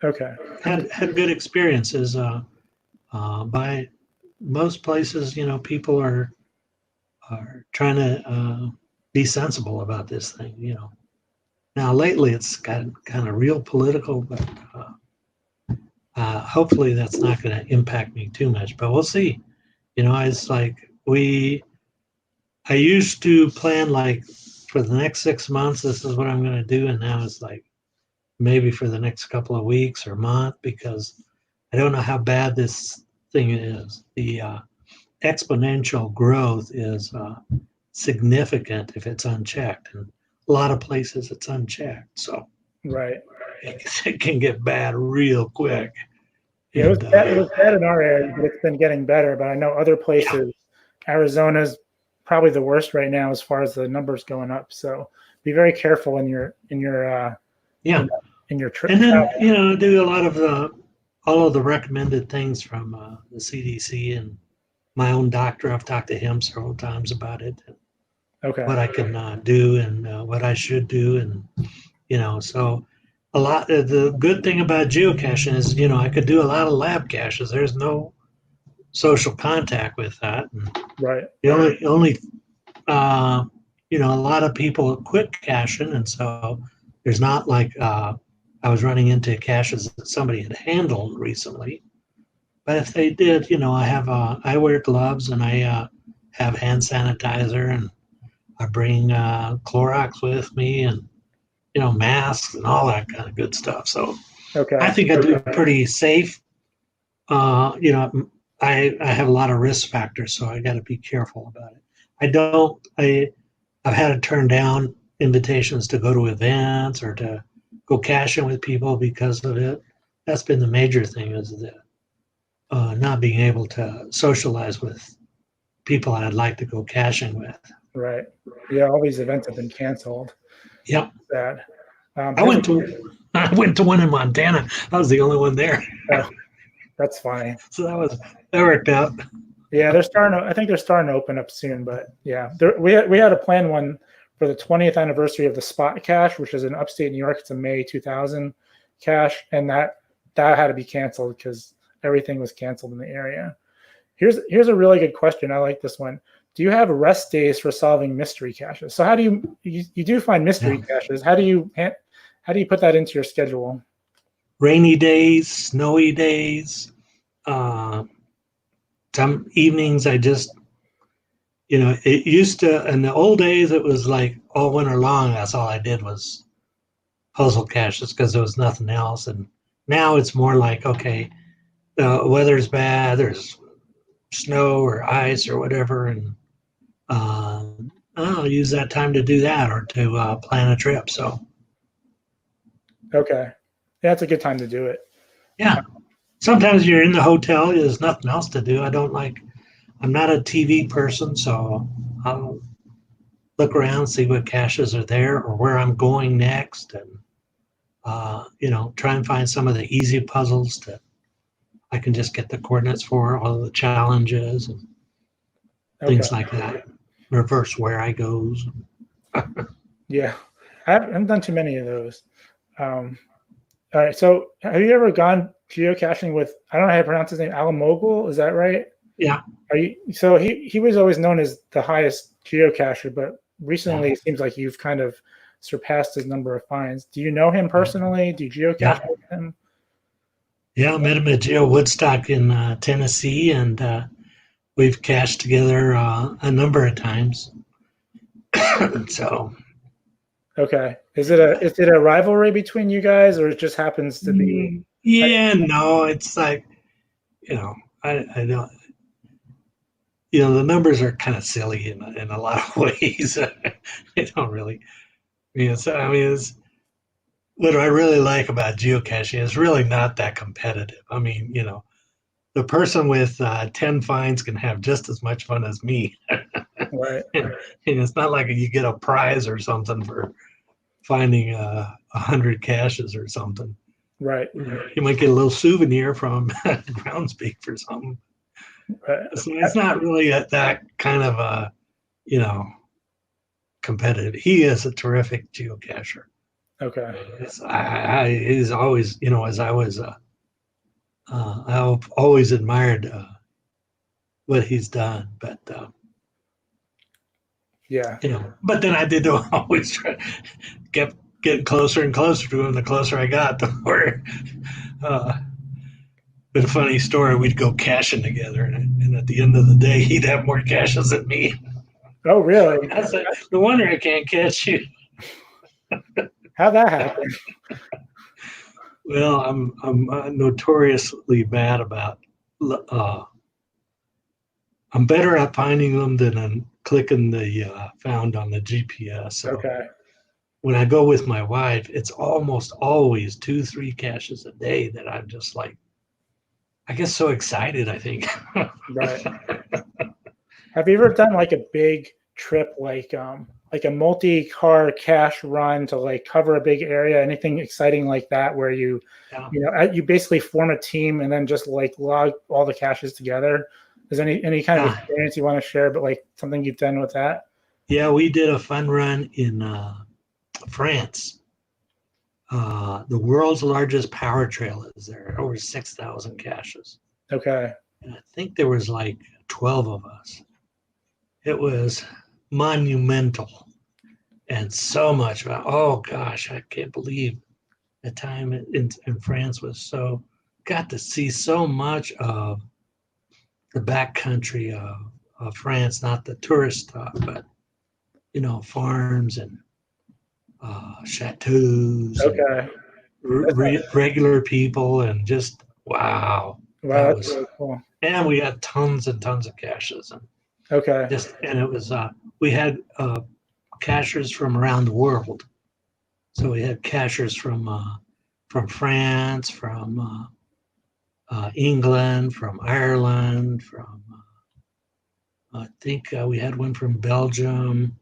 Okay. had good experiences. By most places, you know, people are trying to be sensible about this thing. You know, now lately it's got kind of real political, but hopefully that's not going to impact me too much. But we'll see. You know, it's like I used to plan like for the next 6 months, this is what I'm going to do, and now it's like maybe for the next couple of weeks or month because I don't know how bad this thing is. The exponential growth is significant if it's unchecked, and a lot of places it's unchecked, so Right. it can get bad real quick. Yeah, it was And bad, it was bad in our area, but it's been getting better. But I know other yeah, places, Arizona's probably the worst right now as far as the numbers going up. So be very careful in yeah, in your trip and then travel. you know I do a lot of the all of the recommended things from the CDC and my own doctor. I've talked to him several times about it, Okay. what I can do and what I should do, and you know, so a lot. The good thing about geocaching is, you know, I could do a lot of lab caches. There's no social contact with that. And Right. the only you know, a lot of people quit caching, and so there's not like I was running into caches that somebody had handled recently. But if they did, you know, I wear gloves and I have hand sanitizer and I bring Clorox with me and you know masks and all that kind of good stuff. So I Okay. think I do pretty safe. You know, I have a lot of risk factors, so I got to be careful about it. I don't. I've had to turn down invitations to go to events or to go caching with people because of it. That's been the major thing is the not being able to socialize with people I'd like to go caching with. Right. Yeah, all these events have been canceled. Yep. Sad. I Have you, went to I went to one in Montana. I was the only one there, oh, that's funny. so that worked out. Yeah, they're starting to, I think they're starting to open up soon, but yeah, we had a plan one for the 20th anniversary of the Spot Cache, which is in upstate New York. It's a May 2000 cache, and that had to be canceled because everything was canceled in the area. Here's a really good question. I like this one. Do you have rest days for solving mystery caches? So how do you do find mystery Yeah. caches? How do you put that into your schedule? Rainy days, snowy days. Uh, some evenings I just, you know, it used to in the old days it was like all winter long. That's all I did was puzzle caches because there was nothing else. And now it's more like okay, the weather's bad. There's snow or ice or whatever, and uh, I'll use that time to do that or to plan a trip. So Okay, yeah, that's a good time to do it. yeah, sometimes you're in the hotel. There's nothing else to do. I don't like. I'm not a TV person, so I'll look around, see what caches are there or where I'm going next, and you know, try and find some of the easy puzzles that I can just get the coordinates for, all the challenges and Okay, things like that. Reverse where I goes. yeah, I haven't done too many of those. Um, all right, so have you ever gone geocaching with, I don't know how to pronounce his name, Alamo Bowl? Is that right? Yeah, Are you, so he was always known as the highest geocacher, but yeah, recently it seems like you've kind of surpassed his number of finds. Do you know him personally? Do you geocache yeah, with him? yeah. I met him at Geo Woodstock in Tennessee, and we've cached together a number of times. So Okay. Is it a rivalry between you guys, or it just happens to be? yeah, no, it's like you know, I don't. You know, the numbers are kind of silly in a lot of ways. They don't really. You know, so I mean, what I really like about geocaching is really not that competitive. I mean, you know, the person with 10 finds can have just as much fun as me. Right. And it's not like you get a prize or something for finding 100 caches or something. Right. You might get a little souvenir from Groundspeak for something. Right. So it's not really that kind of you know, competitive. He is a terrific geocacher. Okay. He's always, you know, as I was, I've always admired what he's done, but Yeah. you know, but then I did always try, kept getting closer and closer to him. The closer I got, the more. But a funny story, we'd go caching together, and at the end of the day, he'd have more caches than me. Oh, really? I said, no wonder I can't catch you. How'd that happen? Well, I'm notoriously bad about. I'm better at finding them than I'm clicking the found on the GPS. So Okay. when I go with my wife, it's almost always 2-3 caches a day that I'm just like, I get so excited. I think. Right. Have you ever done like a big trip, like a multi-car cache run to like cover a big area? Anything exciting like that, where you, Yeah. you know, you basically form a team and then just like log all the caches together? Is there any kind of experience you want to share, but like something you've done with that? Yeah, we did a fun run in France. The world's largest power trail is there, over 6,000 caches. Okay. And I think there was like 12 of us. It was monumental and so much about, oh gosh, I can't believe the time in France was so, got to see so much of the backcountry of France, not the tourist stuff, but, you know, farms and chateaus and Okay. regular people, and just wow. Wow, that's really cool. And we had tons and tons of caches, and Okay. and it was we had cachers from around the world. So we had cachers from France, from England, from Ireland, from I think we had one from Belgium,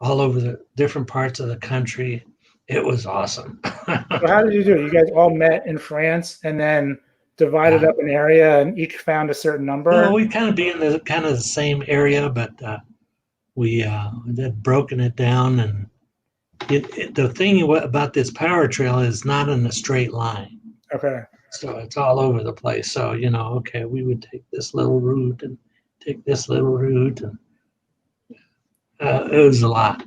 all over the different parts of the country. It was awesome. So how did you do it? You guys all met in France and then divided Yeah. up an area and each found a certain number? No, we'd kind of be in the kind of the same area, but we had broken it down. And the thing about this power trail is not in a straight line. Okay. So it's all over the place. So, you know, okay, we would take this little route and take this little route, and it was a lot.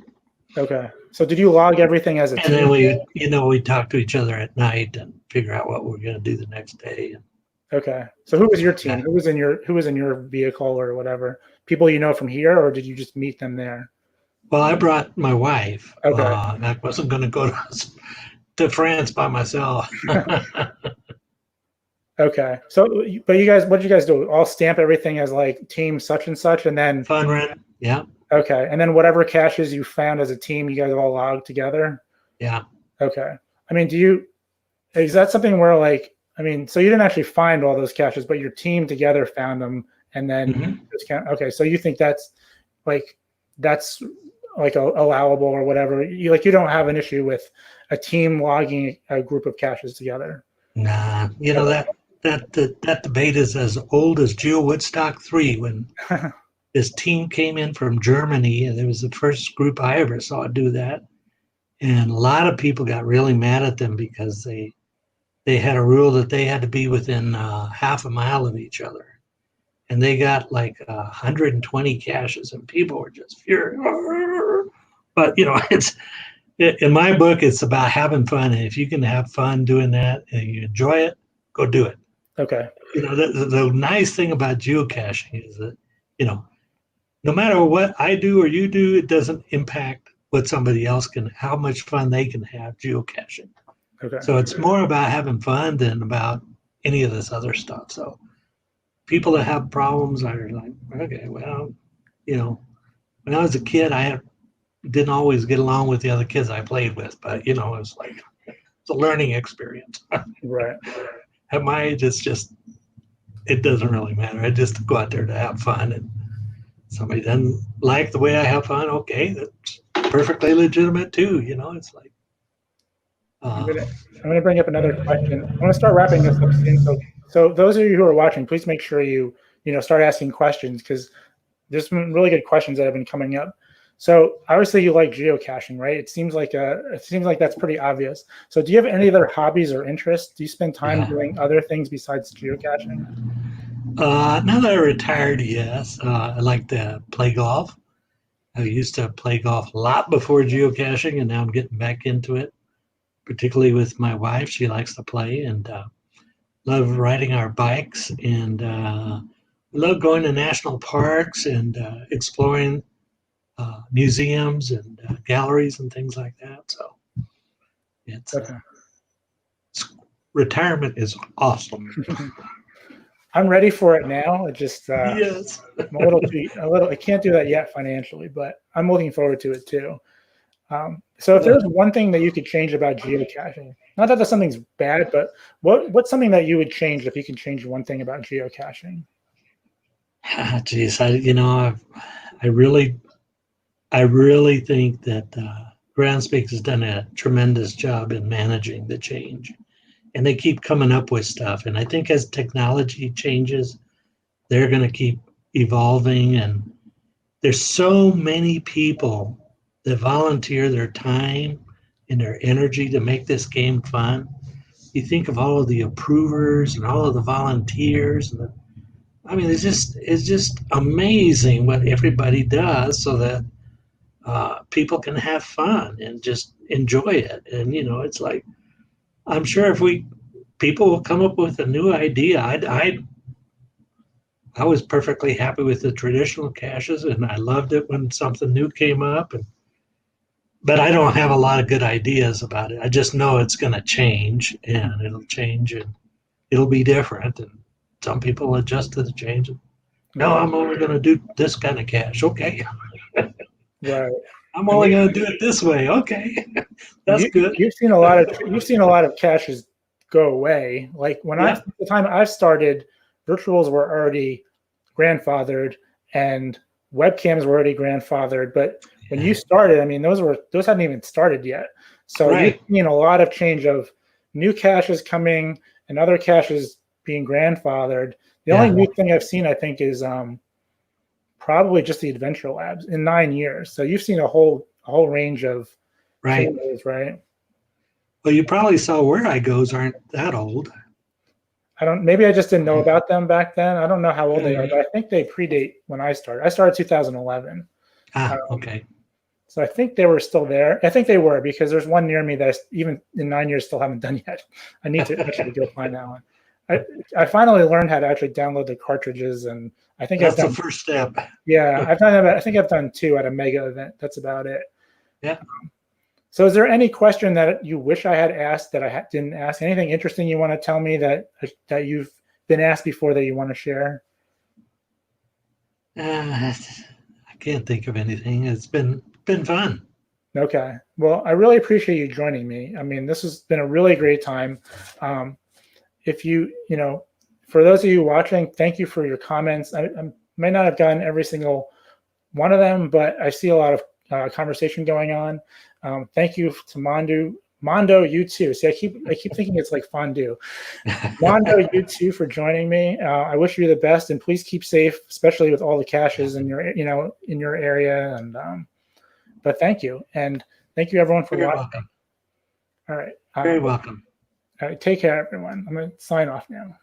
Okay. So did you log everything as a And team? then we talk to each other at night and figure out what we're going to do the next day. Okay. So who was your team? Who was in your vehicle or whatever? People you know from here, or did you just meet them there? Well, I brought my wife. Okay. I wasn't going to go to France by myself. Okay. So, but you guys, what did you guys do? All stamp everything as like team such and such, and then Fun run. Yeah. okay, and then whatever caches you found as a team, you guys all logged together. Yeah. Okay. I mean, is that something where like, I mean, so you didn't actually find all those caches, but your team together found them, and then just okay. So you think that's like allowable or whatever? You don't have an issue with a team logging a group of caches together? Nah, you know that debate is as old as Geo Woodstock 3, when this team came in from Germany, and it was the first group I ever saw do that. And a lot of people got really mad at them because they had a rule that they had to be within half a mile of each other. And they got like 120 caches, and people were just furious. But, you know, in my book, it's about having fun. And if you can have fun doing that and you enjoy it, go do it. Okay. You know, the nice thing about geocaching is that, you know, no matter what I do or you do, it doesn't impact what somebody else how much fun they can have geocaching. Okay. So it's more about having fun than about any of this other stuff. So people that have problems are like, okay, well, you know, when I was a kid, I didn't always get along with the other kids I played with, but, you know, it's like, it's a learning experience. Right. At my age, it's just it doesn't really matter. I just go out there to have fun, and somebody doesn't like the way I have fun. Okay, that's perfectly legitimate too. You know, it's like. I'm Uh, gonna I'm gonna bring up another question. I'm gonna start wrapping this up soon. So those of you who are watching, please make sure you start asking questions because there's some really good questions that have been coming up. So obviously you like geocaching, right? It seems like that's pretty obvious. So do you have any other hobbies or interests? Do you spend time yeah. doing other things besides geocaching? Now that I retired, yes, I like to play golf. I used to play golf a lot before geocaching, and now I'm getting back into it, particularly with my wife. She likes to play, and love riding our bikes, and love going to national parks and exploring museums and galleries and things like that. So it's Okay. retirement is awesome. I'm ready for it now. It just Yes. I'm a little. I can't do that yet financially, but I'm looking forward to it too. So if there's one thing that you could change about geocaching, not that something's bad, but what's something that you would change if you could change one thing about geocaching? Geez, I really, I really think that Groundspeak has done a tremendous job in managing the change, and they keep coming up with stuff. And I think as technology changes, they're going to keep evolving. And there's so many people that volunteer their time and their energy to make this game fun. You think of all of the approvers and all of the volunteers, and I mean, it's just amazing what everybody does so that people can have fun and just enjoy it. And it's like I'm sure if people will come up with a new idea. I was perfectly happy with the traditional caches, and I loved it when something new came up. But I don't have a lot of good ideas about it. I just know it's going to change, and it'll change, and it'll be different. And some people adjust to the change. No, Right. I'm only going to do this kind of cache. Okay. Right. I'm And only going to do it this way. Okay. That's you good. you've seen a lot of caches go away. Like Yeah. the time I started, virtuals were already grandfathered and webcams were already grandfathered. But when you started, I mean, those hadn't even started yet. So you've Right. seen a lot of change of new caches coming and other caches being grandfathered. The only Yeah. new thing I've seen, I think, is probably just the Adventure Labs in 9 years. So you've seen a whole range of Right. changes, right? Well, you probably saw where I goes aren't that old. Maybe I just didn't know about them back then. I don't know how old they are, Yeah. but I think they predate when I started. I started 2011. Okay. So I think they were still there. I think they were because there's one near me that I, even in 9 years still haven't done yet. I need to actually go find that one. I finally learned how to actually download the cartridges, and I think I've That's the done. first step. Yeah, I've done. I think I've done 2 at a mega event. That's about it. Yeah. So, is there any question that you wish I had asked that I didn't ask? Anything interesting you want to tell me that you've been asked before that you want to share? I can't think of anything. It's been fun. Okay. Well, I really appreciate you joining me. I mean, this has been a really great time. If for those of you watching, thank you for your comments. I may not have gotten every single one of them, but I see a lot of conversation going on. Thank you to Mondo, you too. See, I keep thinking it's like fondue. Mondo, you too, for joining me. I wish you the best, and please keep safe, especially with all the caches in your area. And but thank you, and thank you everyone for Very watching. welcome. All right, Very welcome. all right, take care, everyone. I'm gonna sign off now.